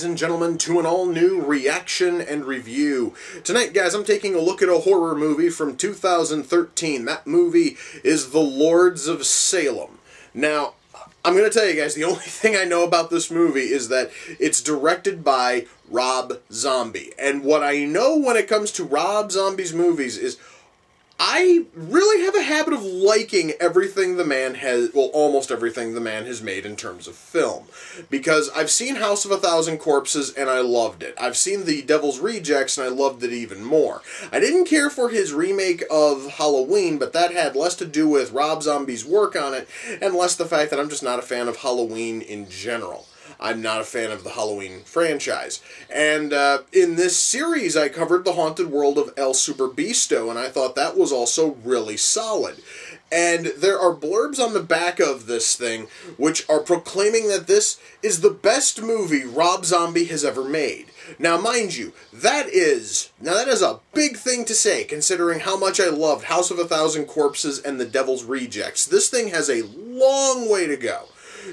ladies and gentlemen, to an all-new reaction and review. Tonight, guys, I'm taking a look at a horror movie from 2013. That movie is The Lords of Salem. Now, I'm going to tell you guys, the only thing I know about this movie is that it's directed by Rob Zombie. And what I know when it comes to Rob Zombie's movies is I really have a habit of liking everything the man has, well, almost everything the man has made in terms of film. Because I've seen House of a Thousand Corpses and I loved it. I've seen The Devil's Rejects and I loved it even more. I didn't care for his remake of Halloween, but that had less to do with Rob Zombie's work on it and less the fact that I'm just not a fan of Halloween in general. I'm not a fan of the Halloween franchise. And in this series, I covered The Haunted World of El Superbeasto, and I thought that was also really solid. And there are blurbs on the back of this thing which are proclaiming that this is the best movie Rob Zombie has ever made. Now, mind you, that is a big thing to say, considering how much I loved House of a Thousand Corpses and The Devil's Rejects. This thing has a long way to go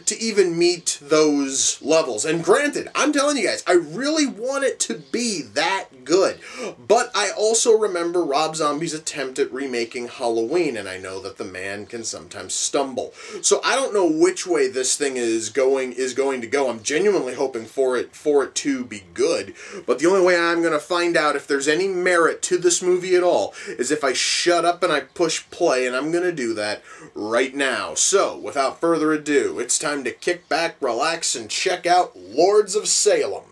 to even meet those levels. And granted, I'm telling you guys, I really want it to be that good. But I also remember Rob Zombie's attempt at remaking Halloween, and I know that the man can sometimes stumble. So I don't know which way this thing is going to go. I'm genuinely hoping for it to be good. But the only way I'm going to find out if there's any merit to this movie at all is if I shut up and I push play, and I'm going to do that right now. So, without further ado, it's time to kick back, relax, and check out Lords of Salem.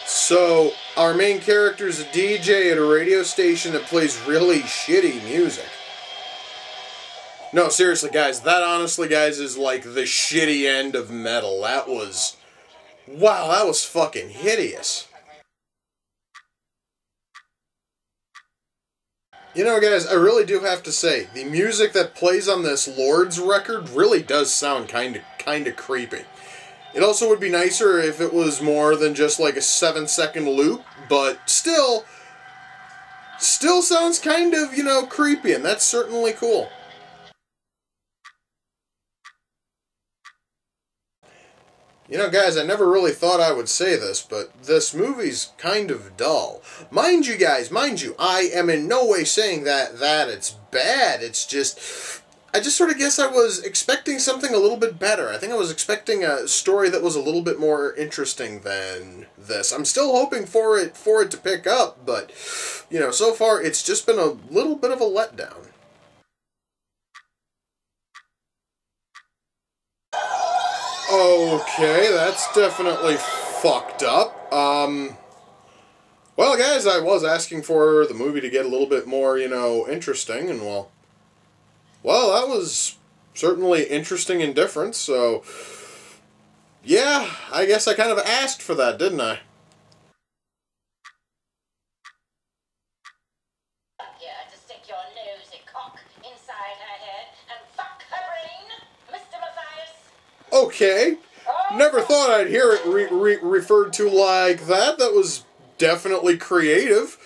So, our main character is a DJ at a radio station that plays really shitty music. No, seriously, guys, that honestly, guys, is like the shitty end of metal. That was... wow, that was fucking hideous. You know, guys, I really do have to say, the music that plays on this Lords record really does sound kind of creepy. It also would be nicer if it was more than just like a 7-second loop, but still sounds kind of, you know, creepy, and that's certainly cool. You know, guys, I never really thought I would say this, but this movie's kind of dull. Mind you, guys, I am in no way saying that it's bad. It's just, I just sort of guess I was expecting something a little bit better. I think I was expecting a story that was a little bit more interesting than this. I'm still hoping for it to pick up, but, you know, so far it's just been a little bit of a letdown. Okay, that's definitely fucked up. Well, guys, I was asking for the movie to get a little bit more, you know, interesting, and well, that was certainly interesting and different, so, yeah, I guess I kind of asked for that, didn't I? Okay, never thought I'd hear it referred to like that. That was definitely creative.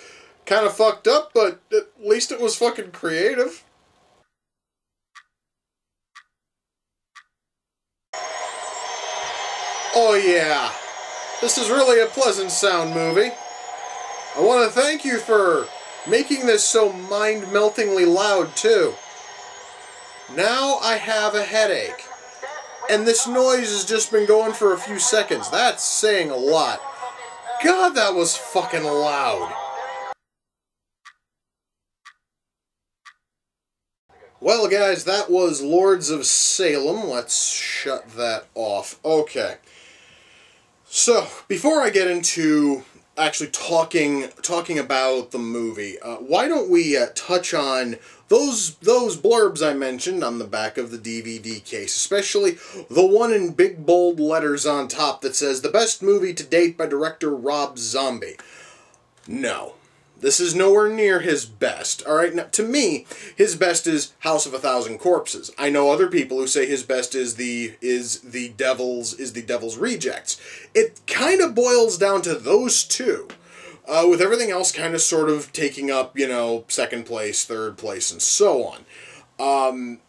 Kind of fucked up, but at least it was fucking creative. Oh yeah, this is really a pleasant sound movie. I want to thank you for making this so mind-meltingly loud, too. Now I have a headache. And this noise has just been going for a few seconds. That's saying a lot. God, that was fucking loud. Well, guys, that was Lords of Salem. Let's shut that off. Okay. So, before I get into actually talking about the movie, why don't we touch on those blurbs I mentioned on the back of the DVD case, especially the one in big bold letters on top that says, "The best movie to date by director Rob Zombie." No. This is nowhere near his best, alright? Now, to me, his best is House of a Thousand Corpses. I know other people who say his best is the Devil's Rejects. It kind of boils down to those two. With everything else kind of sort of taking up, you know, second place, third place, and so on.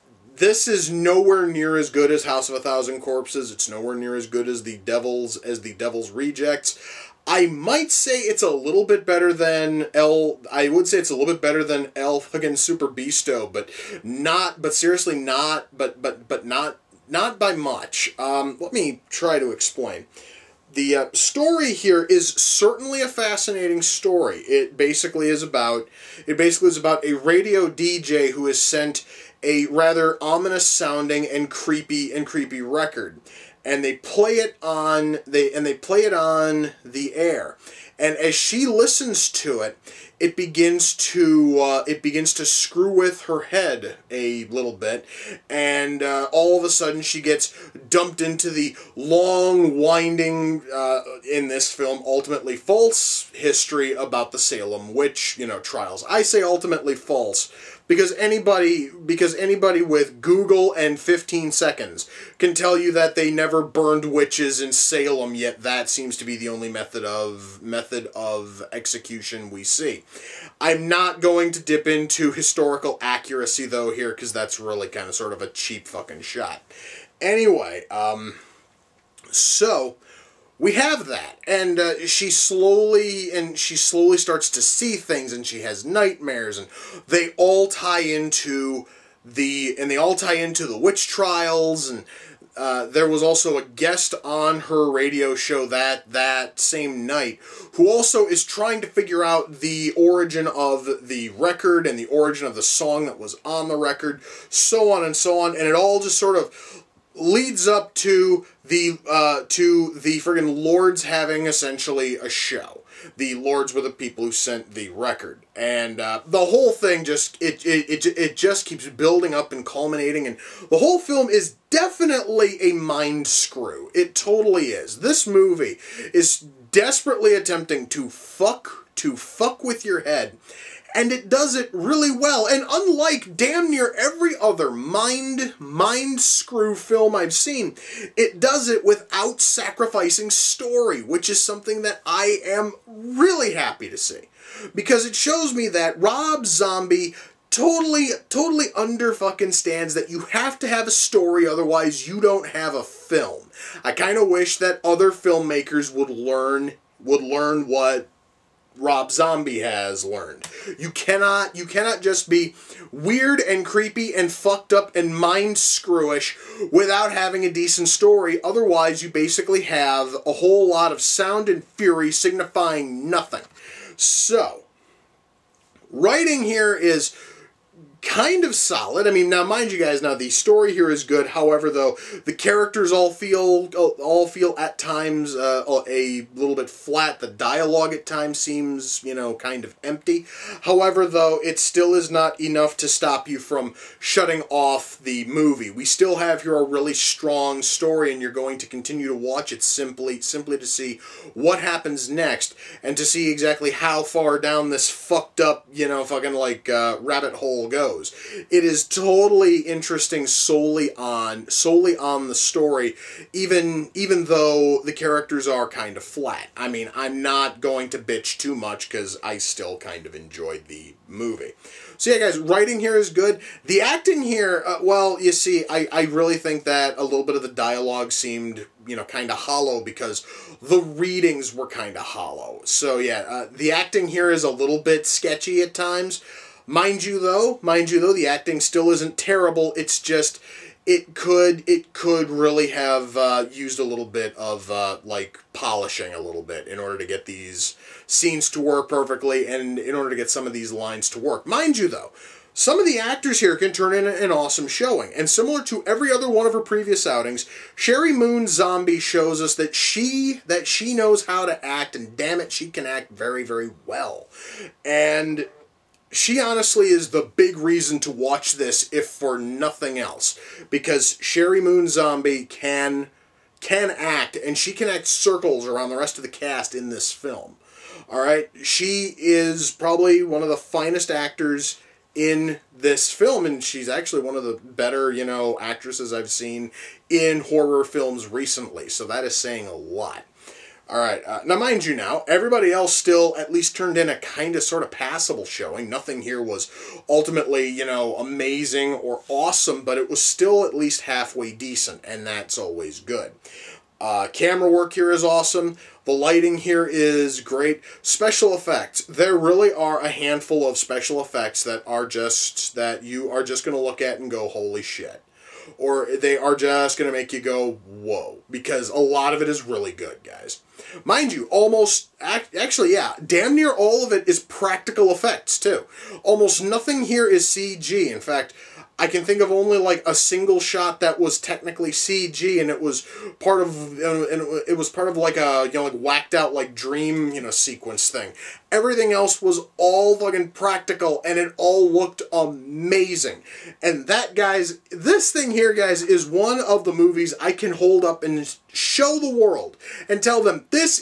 This is nowhere near as good as House of a Thousand Corpses. It's nowhere near as good as the Devil's Rejects. I might say it's a little bit better than I would say it's a little bit better than El fucking Super Beasto, but seriously not by much. Let me try to explain. The story here is certainly a fascinating story. It basically is about a radio DJ who is sent a rather ominous sounding and creepy record, and they play it on the air. And as she listens to it, it begins to screw with her head a little bit, and all of a sudden she gets dumped into the long, winding, in this film, ultimately false history about the Salem witch, trials. I say ultimately false because anybody with Google and 15 seconds can tell you that they never burned witches in Salem, yet that seems to be the only method of execution we see. I'm not going to dip into historical accuracy, though, here, because that's really kind of sort of a cheap fucking shot. Anyway, so we have that, and she slowly starts to see things, and she has nightmares, and they all tie into the witch trials. And there was also a guest on her radio show that same night who also is trying to figure out the origin of the record and the origin of the song that was on the record, so on and so on, and it all just sort of leads up to the friggin' Lords having essentially a show. The Lords were the people who sent the record, and the whole thing just keeps building up and culminating, and the whole film is definitely a mind screw. It totally is. This movie is desperately attempting to fuck with your head, and it does it really well. And unlike damn near every other mind screw film I've seen, it does it without sacrificing story, which is something that I am really happy to see. Because it shows me that Rob Zombie totally understands that you have to have a story, otherwise you don't have a film. I kind of wish that other filmmakers would learn what Rob Zombie has learned. You cannot just be weird and creepy and fucked up and mind screwish without having a decent story. Otherwise, you basically have a whole lot of sound and fury signifying nothing. So, writing here is kind of solid. I mean, now mind you guys, now the story here is good. However, though, the characters all feel at times a little bit flat. The dialogue at times seems, kind of empty. However, though, it still is not enough to stop you from shutting off the movie. We still have here a really strong story, and you're going to continue to watch it simply to see what happens next, and to see exactly how far down this fucked up, rabbit hole goes. It is totally interesting solely on the story, even though the characters are kind of flat. I mean, I'm not going to bitch too much because I still kind of enjoyed the movie. So yeah, guys, writing here is good. The acting here, well, you see, I really think that a little bit of the dialogue seemed, kind of hollow because the readings were kind of hollow. So yeah, the acting here is a little bit sketchy at times. Mind you though, the acting still isn't terrible. It's just, it could really have used a little bit of, polishing a little bit in order to get these scenes to work perfectly and in order to get some of these lines to work. Mind you though, some of the actors here can turn in an awesome showing, and similar to every other one of her previous outings, Sheri Moon Zombie shows us that she knows how to act, and damn it, she can act very, very well. And she honestly is the big reason to watch this, if for nothing else, because Sheri Moon Zombie can act, and she can act circles around the rest of the cast in this film. Alright? She is probably one of the finest actors in this film, and she's actually one of the better, actresses I've seen in horror films recently, so that is saying a lot. Alright, now mind you now, everybody else still at least turned in a kind of sort of passable showing. Nothing here was ultimately, you know, amazing or awesome, but it was still at least halfway decent, and that's always good. Camera work here is awesome. The lighting here is great. Special effects. There really are a handful of special effects that you are just going to look at and go, holy shit. Or they are just going to make you go, whoa. Because a lot of it is really good, guys. Mind you, actually, yeah, damn near all of it is practical effects, too. Almost nothing here is CG. In fact, I can think of only like a single shot that was technically CG, and it was part of like a, you know, like whacked out like dream, you know, sequence thing. Everything else was all fucking practical, and it all looked amazing. And that, guys, this thing here, guys, is one of the movies I can hold up and show the world and tell them this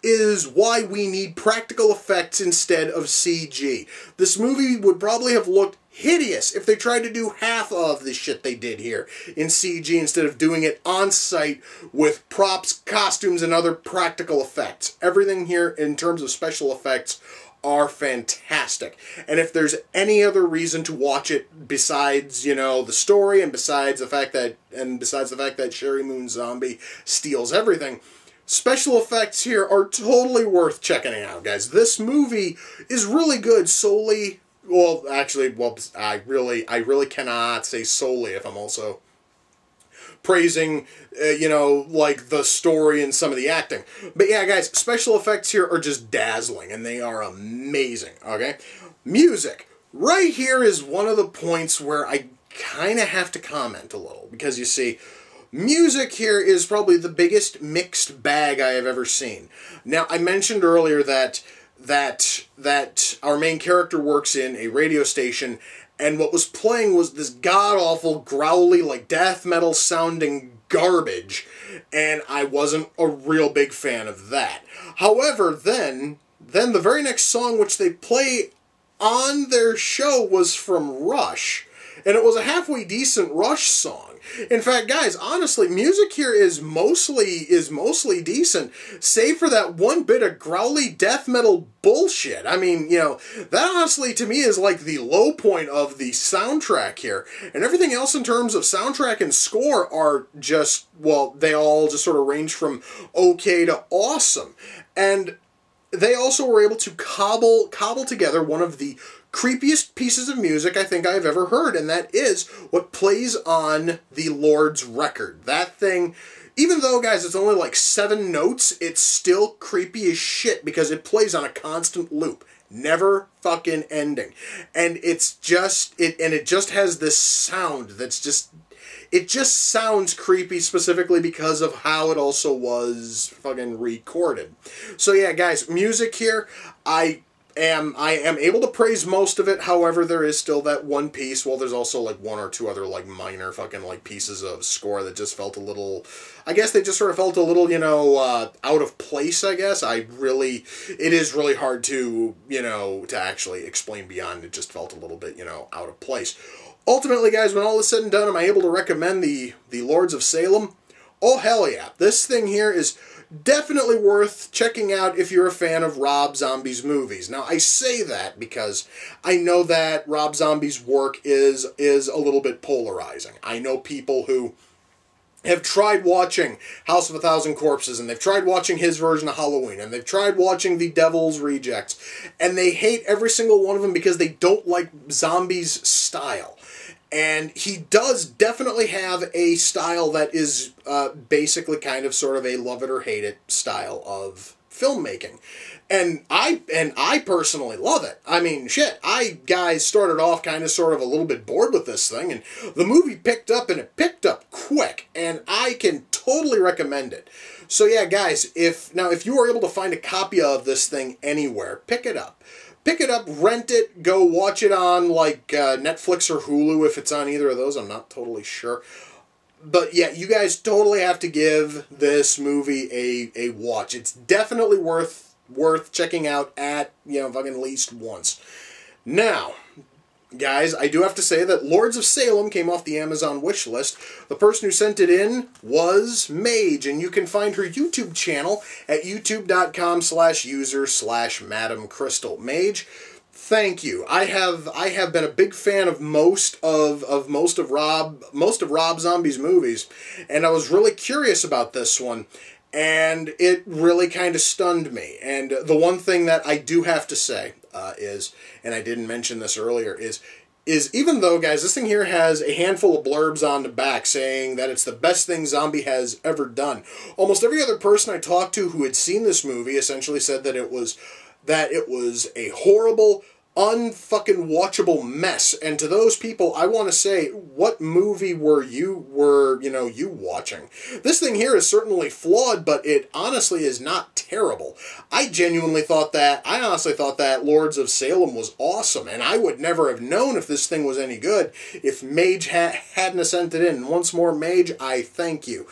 is why we need practical effects instead of CG. This movie would probably have looked hideous if they tried to do half of the shit they did here in CG instead of doing it on site with props, costumes, and other practical effects. Everything here in terms of special effects are fantastic. And if there's any other reason to watch it besides, you know, the story and besides the fact that Sherry Moon Zombie steals everything, special effects here are totally worth checking out, guys. This movie is really good solely. Well, actually, I really cannot say solely if I'm also praising, you know, like the story and some of the acting. But yeah, guys, special effects here are just dazzling, and they are amazing, okay? Music. Right here is one of the points where I kind of have to comment a little, because you see, music here is probably the biggest mixed bag I have ever seen. Now, I mentioned earlier that our main character works in a radio station, and what was playing was this god-awful, growly, like death metal sounding garbage, and I wasn't a real big fan of that. However, then the very next song which they play on their show was from Rush, and it was a halfway decent Rush song. In fact, guys, honestly, music here is mostly decent, save for that one bit of growly death metal bullshit. I mean, you know, that honestly to me is like the low point of the soundtrack here. And everything else in terms of soundtrack and score are just, well, they all just sort of range from okay to awesome. And they also were able to cobble together one of the creepiest pieces of music I think I've ever heard, and that is what plays on the Lord's record. That thing, even though, guys, it's only like 7 notes, it's still creepy as shit because it plays on a constant loop. Never fucking ending. And it just has this sound that's just, it just sounds creepy specifically because of how it also was fucking recorded. So yeah, guys, music here, I am able to praise most of it. However, there is still that one piece. Well, there's also like 1 or 2 other like minor fucking like pieces of score that just felt a little, I guess they just sort of felt a little, you know, out of place, I guess. It is really hard to, you know, to actually explain beyond. It just felt a little bit, you know, out of place. Ultimately, guys, when all is said and done, am I able to recommend the Lords of Salem? Oh, hell yeah. This thing here is definitely worth checking out if you're a fan of Rob Zombie's movies. Now, I say that because I know that Rob Zombie's work is a little bit polarizing. I know people who have tried watching House of a Thousand Corpses, and they've tried watching his version of Halloween, and they've tried watching The Devil's Rejects, and they hate every single one of them because they don't like Zombie's style. And he does definitely have a style that is basically kind of sort of a love it or hate it style of filmmaking. And I personally love it. I mean, shit, guys, started off kind of sort of a little bit bored with this thing, and the movie picked up, and it picked up quick, and I can totally recommend it. So yeah, guys, if you are able to find a copy of this thing anywhere, pick it up. Pick it up, rent it, go watch it on, like, Netflix or Hulu, if it's on either of those. I'm not totally sure. But, yeah, you guys totally have to give this movie a watch. It's definitely worth checking out at, you know, fucking least once. Now, guys, I do have to say that Lords of Salem came off the Amazon wish list. The person who sent it in was Mage, and you can find her YouTube channel at youtube.com/user/MadamCrystal. Mage, thank you. I have been a big fan of most of Rob Zombie's movies, and I was really curious about this one, and it really kind of stunned me. And the one thing that I do have to say is, and I didn't mention this earlier, is even though, guys, this thing here has a handful of blurbs on the back saying that it's the best thing Zombie has ever done, almost every other person I talked to who had seen this movie essentially said that it was a horrible, unfucking watchable mess. And to those people, I want to say, what movie were you watching? This thing here is certainly flawed, but it honestly is not terrible. I honestly thought that Lords of Salem was awesome, and I would never have known if this thing was any good if Mage hadn't sent it in. And once more, Mage, I thank you.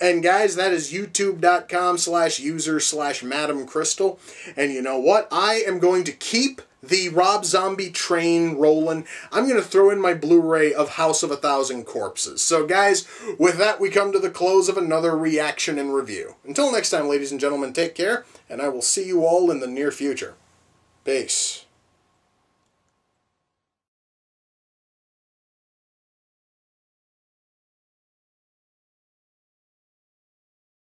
And guys, that is youtube.com/user/MadamCrystal. And you know what? I am going to keep the Rob Zombie train rolling. I'm going to throw in my Blu-ray of House of a Thousand Corpses. So guys, with that, we come to the close of another reaction and review. Until next time, ladies and gentlemen, take care, and I will see you all in the near future. Peace.